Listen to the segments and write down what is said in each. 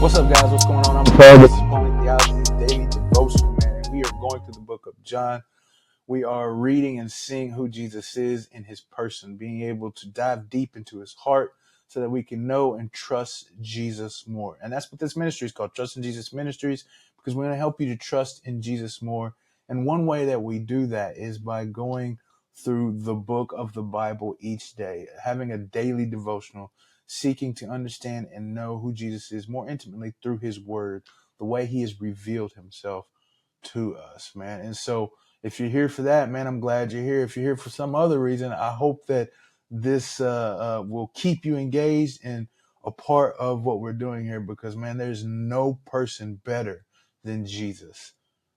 What's up, guys? What's going on? I'm Paul. This is Pauline Theology's Daily Devotional, man. And we are going through the book of John. We are reading and seeing who Jesus is in his person, being able to dive deep into his heart so that we can know and trust Jesus more. And that's what this ministry is called, Trust in Jesus Ministries, because we're going to help you to trust in Jesus more. And one way that we do that is by going through the book of the Bible each day, having a daily devotional, seeking to understand and know who Jesus is more intimately through his word, the way he has revealed himself to us, man. And so if you're here for that, man, I'm glad you're here. If you're here for some other reason, I hope that this will keep you engaged and a part of what we're doing here, because, man, there's no person better than Jesus.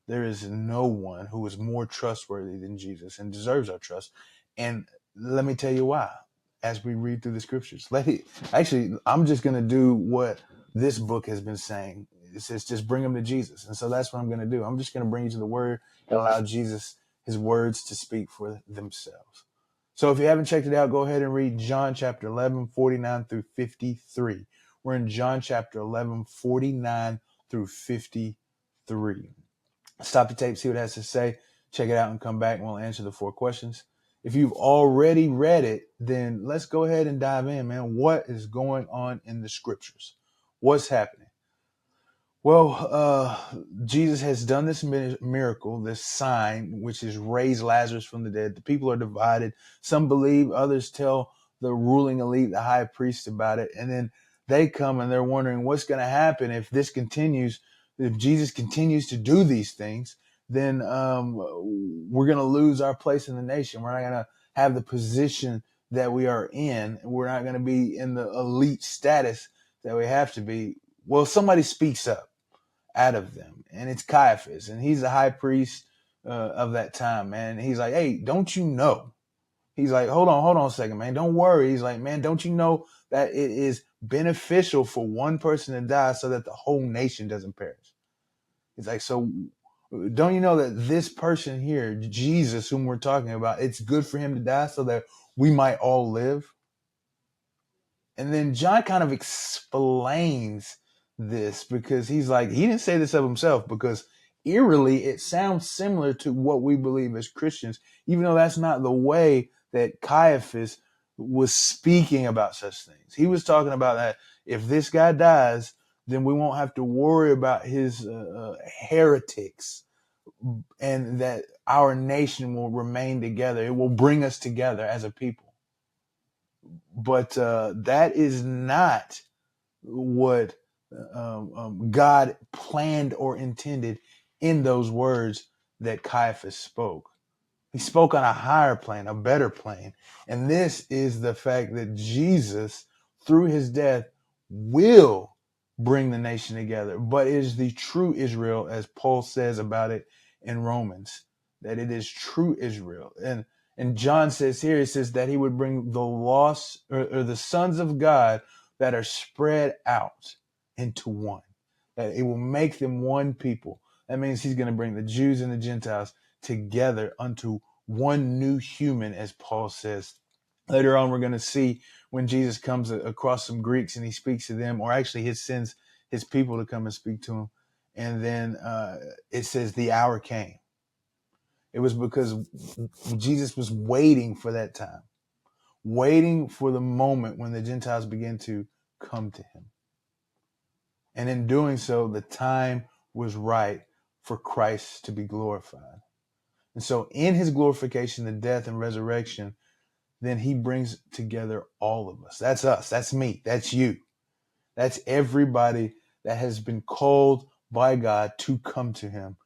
There is no one who is more trustworthy than Jesus and deserves our trust. And let me tell you why as we read through the scriptures. I'm just going to do what this book has been saying. It says just bring them to Jesus. And so that's what I'm going to do. I'm just going to bring you to the word and allow Jesus, his words, to speak for themselves. So if you haven't checked it out, go ahead and read John chapter 11, 49 through 53. We're in John chapter 11, 49 through 53. Stop the tape, see what it has to say. Check it out and come back and we'll answer the 4 questions. If you've already read it, then let's go ahead and dive in, man. What is going on in the scriptures? What's happening? Well, Jesus has done this miracle, this sign, which is raised Lazarus from the dead. The people are divided. Some believe, others tell the ruling elite, the high priest, about it. And then they come and they're wondering what's going to happen if this continues. If Jesus continues to do these things, then we're going to lose our place in the nation. We're not going to have the position that we are in. We're not going to be in the elite status that we have to be. Well, somebody speaks up out of them, and it's Caiaphas, and he's the high priest of that time, man. And he's like, hey, don't you know? He's like, hold on a second, man. Don't worry. He's like, man, don't you know that it is beneficial for one person to die so that the whole nation doesn't perish? He's like, so don't you know that this person here, Jesus, whom we're talking about, it's good for him to die so that we might all live? And then John kind of explains this, because he's like, he didn't say this of himself, because eerily it sounds similar to what we believe as Christians, even though that's not the way that Caiaphas was speaking about such things. He was talking about that if this guy dies, then we won't have to worry about his heretics, and that our nation will remain together. It will bring us together as a people. But that is not what God planned or intended in those words that Caiaphas spoke. He spoke on a higher plane, a better plane. And this is the fact that Jesus, through his death, will bring the nation together. But it is the true Israel, as Paul says about it in Romans, that it is true Israel. And John says here, he says that he would bring the lost, or the sons of God that are spread out into one, that it will make them one people. That means he's going to bring the Jews and the Gentiles together unto one new human, as Paul says. Later on, we're going to see when Jesus comes across some Greeks and he speaks to them, or actually he sends his people to come and speak to him. And then it says the hour came. It was because Jesus was waiting for that time, waiting for the moment when the Gentiles begin to come to him. And in doing so, the time was right for Christ to be glorified. And so in his glorification, the death and resurrection, then he brings together all of us. That's us. That's me. That's you. That's everybody that has been called by God to come to him,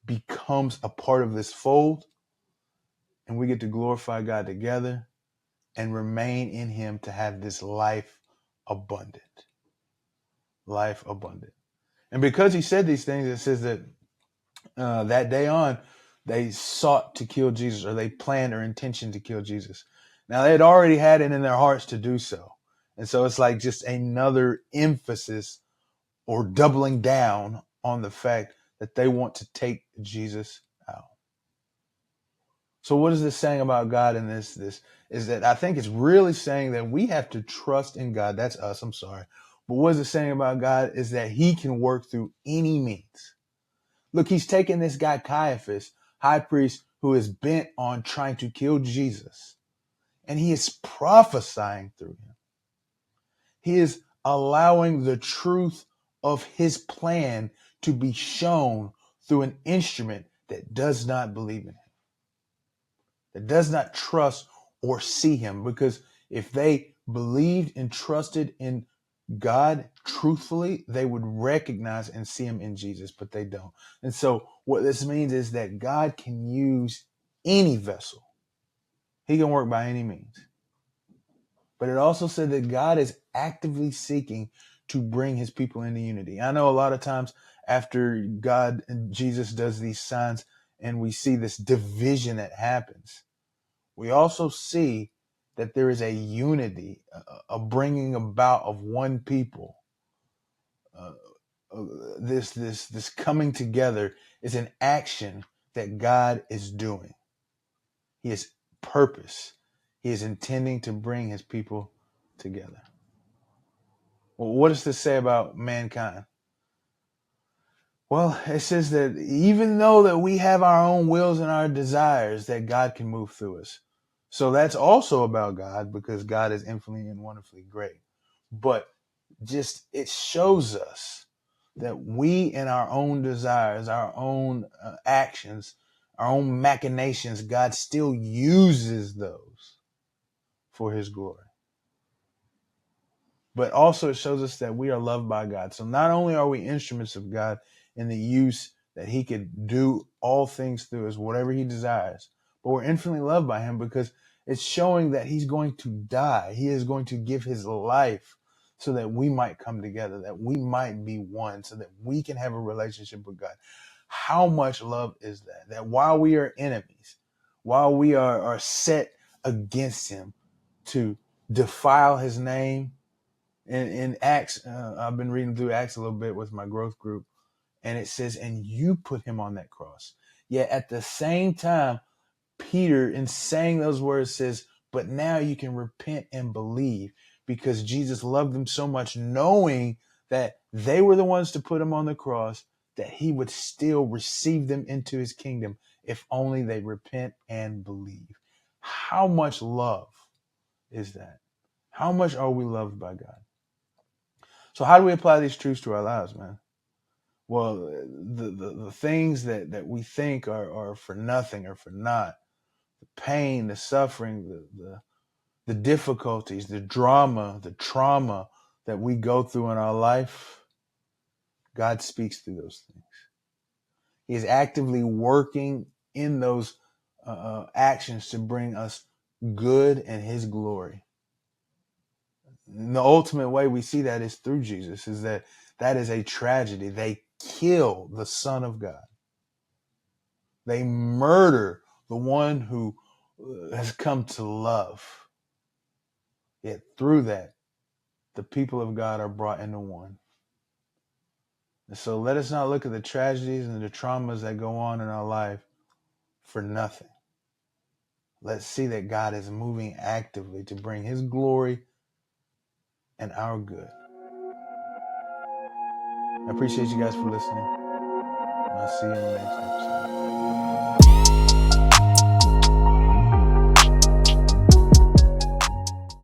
becomes a part of this fold, and we get to glorify God together and remain in him to have this life abundant. Life abundant. And because he said these things, it says that that day on, they sought to kill Jesus, or they planned or intention to kill Jesus. Now, they had already had it in their hearts to do so. And so it's like just another emphasis or doubling down on the fact that they want to take Jesus out. So what is this saying about God in this is that I think it's really saying that we have to trust in God. That's us. I'm sorry. But what is it saying about God is that he can work through any means. Look, he's taken this guy Caiaphas, high priest, who is bent on trying to kill Jesus, and he is prophesying through him. He is allowing the truth of his plan to be shown through an instrument that does not believe in him, that does not trust or see him. Because if they believed and trusted in God truthfully, they would recognize and see him in Jesus, but they don't. And so what this means is that God can use any vessel. He can work by any means. But it also said that God is actively seeking to bring his people into unity. I know a lot of times after God and Jesus does these signs and we see this division that happens, we also see that there is a unity, a bringing about of one people. This coming together is an action that God is doing. He is purpose. He is intending to bring his people together. Well, what does this say about mankind? Well, it says that even though that we have our own wills and our desires, that God can move through us. So that's also about God, because God is infinitely and wonderfully great. But just it shows us that we in our own desires, our own actions, our own machinations, God still uses those for his glory. But also it shows us that we are loved by God. So not only are we instruments of God in the use that he could do all things through us, whatever he desires, but we're infinitely loved by him because it's showing that he's going to die. He is going to give his life so that we might come together, that we might be one, so that we can have a relationship with God. How much love is that? That while we are enemies, while we are set against him to defile his name, in Acts, I've been reading through Acts a little bit with my growth group, and it says, and you put him on that cross. Yet at the same time, Peter, in saying those words, says, but now you can repent and believe, because Jesus loved them so much, knowing that they were the ones to put him on the cross, that he would still receive them into his kingdom if only they repent and believe. How much love is that? How much are we loved by God? So how do we apply these truths to our lives, man? Well, the things that we think are for nothing or for naught, the pain, the suffering, the difficulties, the drama, the trauma that we go through in our life, God speaks through those things. He is actively working in those actions to bring us good and his glory. And the ultimate way we see that is through Jesus, is that is a tragedy. They kill the Son of God. They murder the one who has come to love. Yet through that, the people of God are brought into one. And so let us not look at the tragedies and the traumas that go on in our life for nothing. Let's see that God is moving actively to bring his glory and our good. I appreciate you guys for listening, and I'll see you in the next episode.